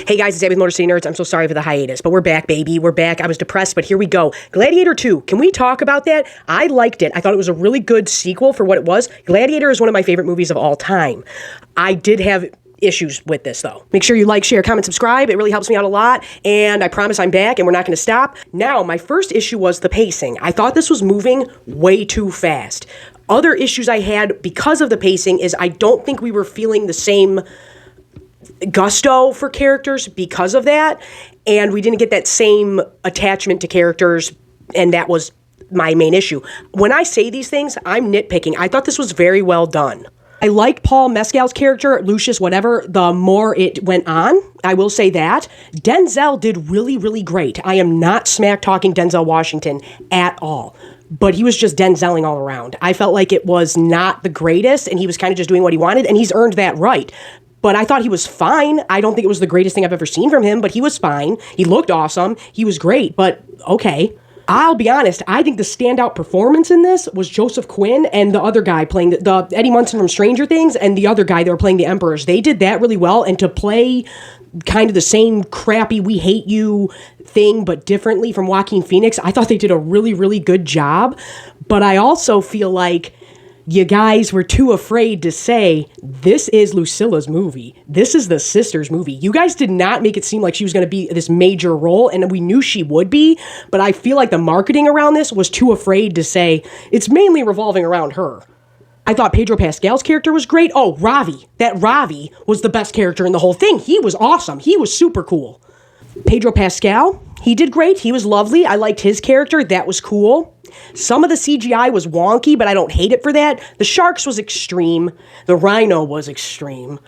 Hey guys, it's Abby with MotorCityNerds. I'm so sorry for the hiatus, but we're back, baby. We're back. I was depressed, but here we go. Gladiator 2. Can we talk about that? I liked it. I thought it was a really good sequel for what it was. Gladiator is one of my favorite movies of all time. I did have issues with this, though. Make sure you like, share, comment, subscribe. It really helps me out a lot, and I promise I'm back, and we're not going to stop. Now, my first issue was the pacing. I thought this was moving way too fast. Other issues I had because of the pacing is I don't think we were feeling the same gusto for characters because of that, and we didn't get that same attachment to characters, and that was my main issue. When I say these things, I'm nitpicking. I thought this was very well done. I liked Paul Mescal's character, Lucius, whatever, the more it went on. I will say that. Denzel did really, really great. I am not smack-talking Denzel Washington at all. But he was just Denzeling all around. I felt like it was not the greatest, and he was kind of just doing what he wanted, and he's earned that right. But I thought he was fine. I don't think it was the greatest thing I've ever seen from him, but he was fine. He looked awesome. He was great, but okay. I'll be honest, I think the standout performance in this was Joseph Quinn and the other guy playing the Eddie Munson from Stranger Things and the other guy that were playing the Emperors. They did that really well, and to play kind of the same crappy "we hate you" thing but differently from Joaquin Phoenix, I thought they did a really, really good job. But I also feel like you guys were too afraid to say, this is Lucilla's movie. This is the sister's movie. You guys did not make it seem like she was going to be this major role, and we knew she would be, but I feel like the marketing around this was too afraid to say, it's mainly revolving around her. I thought Pedro Pascal's character was great. Oh, Ravi. That Ravi was the best character in the whole thing. He was awesome. He was super cool. Pedro Pascal, he did great. He was lovely. I liked his character. That was cool. Some of the CGI was wonky, but I don't hate it for that. The sharks was extreme. The rhino was extreme.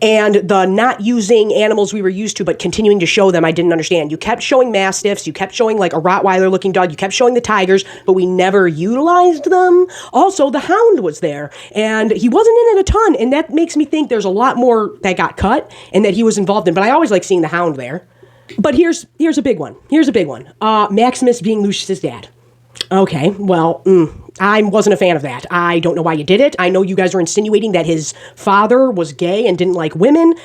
And the not using animals we were used to, but continuing to show them, I didn't understand. You kept showing mastiffs. You kept showing like a Rottweiler-looking dog. You kept showing the tigers, but we never utilized them. Also, the hound was there, and he wasn't in it a ton, and that makes me think there's a lot more that got cut and that he was involved in, but I always like seeing the hound there. But here's a big one. Here's a big one. Maximus being Lucius's dad. Okay, well, I wasn't a fan of that. I don't know why you did it. I know you guys were insinuating that his father was gay and didn't like women.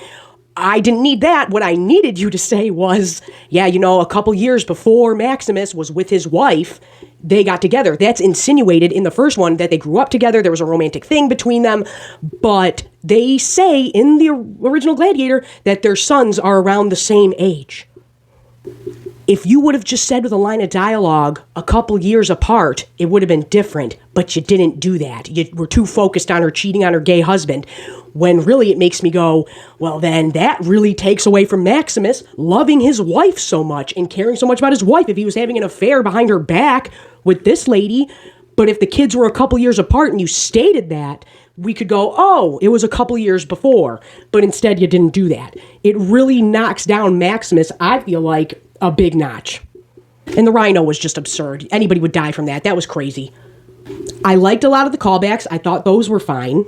I didn't need that. What I needed you to say was, yeah, you know, a couple years before Maximus was with his wife, they got together. That's insinuated in the first one that they grew up together. There was a romantic thing between them. But they say in the original Gladiator that their sons are around the same age. If you would have just said with a line of dialogue a couple years apart, it would have been different, but you didn't do that. You were too focused on her cheating on her gay husband, when really it makes me go, well, then that really takes away from Maximus loving his wife so much and caring so much about his wife if he was having an affair behind her back with this lady. But if the kids were a couple years apart and you stated that, we could go, oh, it was a couple years before, but instead you didn't do that. It really knocks down Maximus, I feel like, a big notch. And the rhino was just absurd. Anybody would die from that. That was crazy. I liked a lot of the callbacks. I thought those were fine.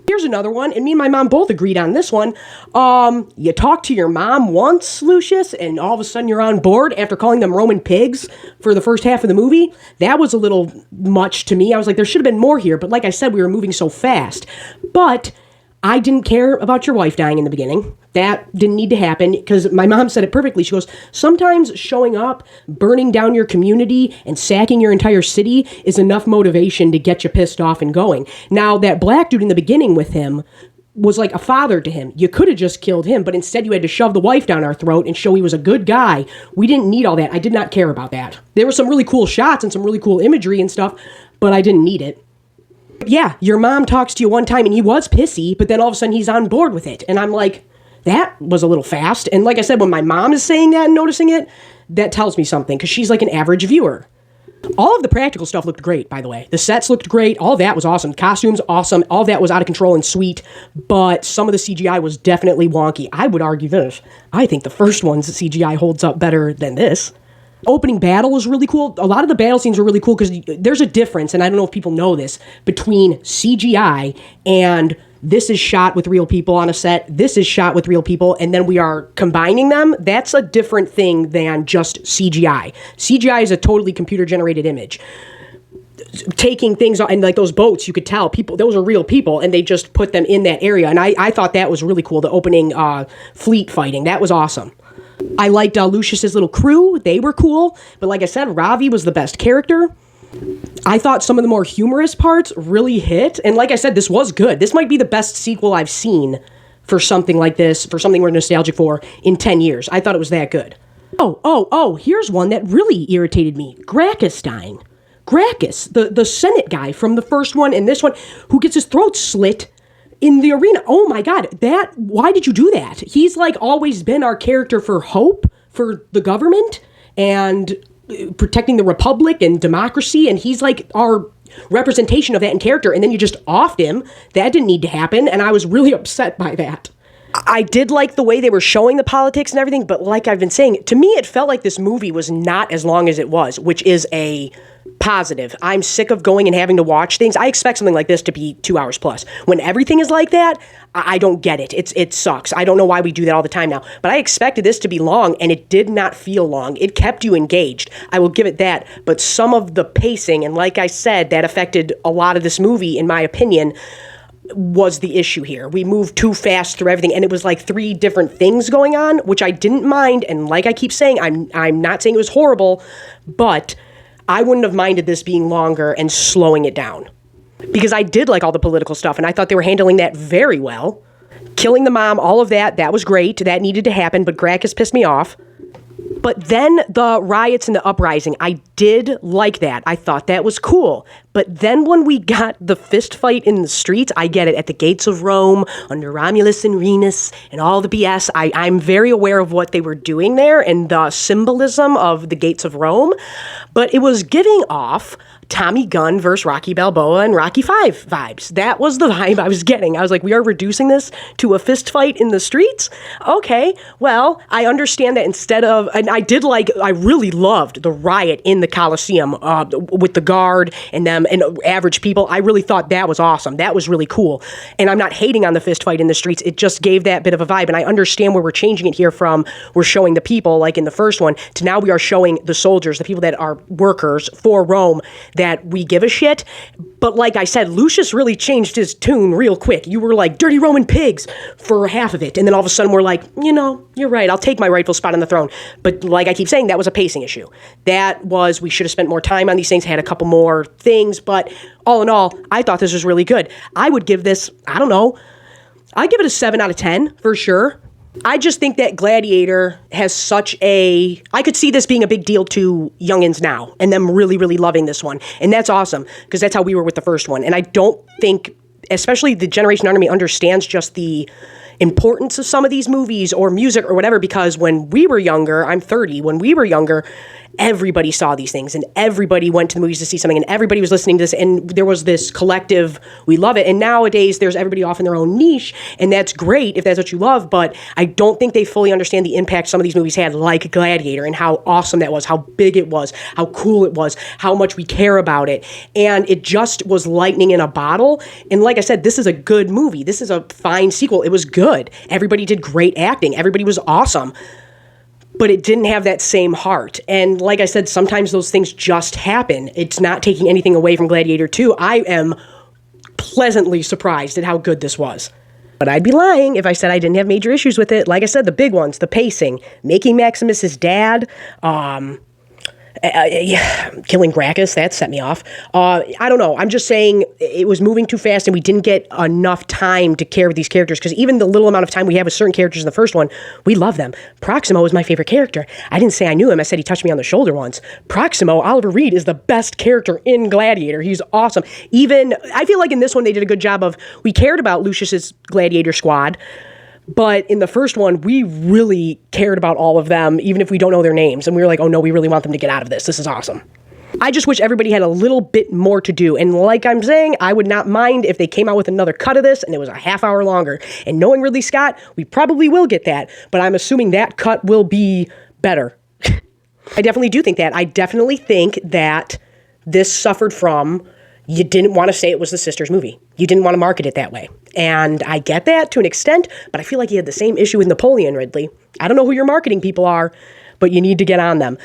Here's another one, and me and my mom both agreed on this one. You talked to your mom once, Lucius, and all of a sudden you're on board after calling them Roman pigs for the first half of the movie. That was a little much to me. I was like, there should have been more here, but like I said, we were moving so fast. But I didn't care about your wife dying in the beginning. That didn't need to happen, because my mom said it perfectly. She goes, sometimes showing up, burning down your community, and sacking your entire city is enough motivation to get you pissed off and going. Now, that black dude in the beginning with him was like a father to him. You could have just killed him, but instead you had to shove the wife down our throat and show he was a good guy. We didn't need all that. I did not care about that. There were some really cool shots and some really cool imagery and stuff, but I didn't need it. Yeah, your mom talks to you one time and he was pissy, but then all of a sudden he's on board with it. And I'm like, that was a little fast. And like I said, when my mom is saying that and noticing it, that tells me something, because she's like an average viewer. All of the practical stuff looked great, by the way. The sets looked great. All that was awesome. Costumes, awesome. All that was out of control and sweet. But some of the CGI was definitely wonky. I would argue this. I think the first one's CGI holds up better than this. Opening battle was really cool. A lot of the battle scenes were really cool because there's a difference, and I don't know if people know this, between CGI and this is shot with real people on a set, this is shot with real people, and then we are combining them. That's a different thing than just CGI. CGI is a totally computer-generated image. Taking things, and like those boats, you could tell people, those are real people, and they just put them in that area, and I thought that was really cool, the opening fleet fighting. That was awesome. I liked Lucius's little crew. They were cool. But like I said, Ravi was the best character. I thought some of the more humorous parts really hit. And like I said, this was good. This might be the best sequel I've seen for something like this, for something we're nostalgic for, in 10 years. I thought it was that good. Oh, here's one that really irritated me. Gracchus dying. Gracchus, the Senate guy from the first one and this one, who gets his throat slit in the arena. Oh my God, why did you do that? He's like always been our character for hope for the government and protecting the republic and democracy, and he's like our representation of that in character, and then you just offed him. That didn't need to happen, and I was really upset by that. I did like the way they were showing the politics and everything, but like I've been saying, to me it felt like this movie was not as long as it was, which is a positive. I'm sick of going and having to watch things. I expect something like this to be 2 hours plus. When everything is like that, I don't get it. It sucks. I don't know why we do that all the time now. But I expected this to be long, and it did not feel long. It kept you engaged. I will give it that. But some of the pacing, and like I said, that affected a lot of this movie, in my opinion, was the issue here. We moved too fast through everything, and it was like 3 different things going on, which I didn't mind. And like I keep saying, I'm not saying it was horrible, but I wouldn't have minded this being longer and slowing it down. Because I did like all the political stuff, and I thought they were handling that very well. Killing the mom, all of that was great. That needed to happen, but Gracchus pissed me off. But then the riots and the uprising, I did like that. I thought that was cool. But then when we got the fist fight in the streets, I get it, at the gates of Rome, under Romulus and Remus, and all the BS, I'm very aware of what they were doing there and the symbolism of the gates of Rome. But it was giving off Tommy Gunn versus Rocky Balboa and Rocky V vibes. That was the vibe I was getting. I was like, we are reducing this to a fist fight in the streets? Okay, well, I understand that instead of, and I really loved the riot in the Coliseum with the guard and them and average people. I really thought that was awesome. That was really cool. And I'm not hating on the fist fight in the streets. It just gave that bit of a vibe. And I understand where we're changing it here from, we're showing the people, like in the first one, to now we are showing the soldiers, the people that are workers for Rome, that we give a shit. But like I said, Lucius really changed his tune real quick. You were like, dirty Roman pigs for half of it. And then all of a sudden we're like, you're right. I'll take my rightful spot on the throne. But like I keep saying, that was a pacing issue. We should have spent more time on these things, had a couple more things. But all in all, I thought this was really good. I would give this, I'd give it a 7 out of 10 for sure. I just think that Gladiator has I could see this being a big deal to youngins now and them really, really loving this one. And that's awesome because that's how we were with the first one. And I don't think, especially the generation under me, understands just the importance of some of these movies or music or whatever, because when we were younger, I'm 30, when we were younger, everybody saw these things and everybody went to the movies to see something and everybody was listening to this and there was this collective, we love it. And nowadays there's everybody off in their own niche, and that's great if that's what you love, but I don't think they fully understand the impact some of these movies had, like Gladiator, and how awesome that was, how big it was, how cool it was, how much we care about it. And it just was lightning in a bottle. And like I said, this is a good movie. This is a fine sequel. It was good. Everybody did great acting. Everybody was awesome. But it didn't have that same heart. And like I said, sometimes those things just happen. It's not taking anything away from Gladiator 2. I am pleasantly surprised at how good this was. But I'd be lying if I said I didn't have major issues with it. Like I said, the big ones, the pacing, making Maximus his dad, killing Gracchus, that set me off. I don't know. I'm just saying it was moving too fast and we didn't get enough time to care for these characters, because even the little amount of time we have with certain characters in the first one, we love them. Proximo is my favorite character. I didn't say I knew him. I said he touched me on the shoulder once. Proximo, Oliver Reed, is the best character in Gladiator. He's awesome. Even, I feel like in this one they did a good job of, we cared about Lucius's Gladiator squad, but in the first one, we really cared about all of them, even if we don't know their names. And we were like, oh no, we really want them to get out of this. This is awesome. I just wish everybody had a little bit more to do. And like I'm saying, I would not mind if they came out with another cut of this and it was a half hour longer. And knowing Ridley Scott, we probably will get that. But I'm assuming that cut will be better. I definitely do think that. I definitely think that this suffered from, you didn't want to say it was the Sisters movie. You didn't want to market it that way. And I get that to an extent, but I feel like you had the same issue with Napoleon, Ridley. I don't know who your marketing people are, but you need to get on them.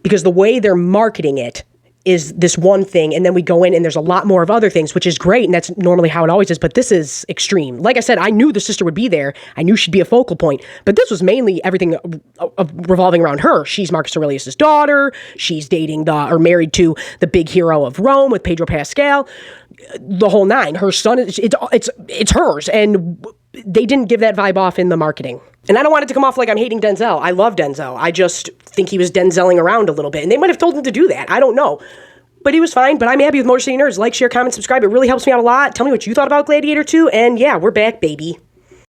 Because the way they're marketing it is this one thing, and then we go in and there's a lot more of other things, which is great, and that's normally how it always is, but this is extreme. Like I said, I knew the sister would be there. I knew she'd be a focal point, but this was mainly everything revolving around her. She's Marcus Aurelius' daughter. She's dating or married to the big hero of Rome with Pedro Pascal. The whole nine. Her son, it's hers, and they didn't give that vibe off in the marketing. And I don't want it to come off like I'm hating Denzel. I love Denzel. I just think he was Denzeling around a little bit. And they might have told him to do that. I don't know. But he was fine. But I'm happy with Motor City Nerds. Like, share, comment, subscribe. It really helps me out a lot. Tell me what you thought about Gladiator 2. And yeah, we're back, baby.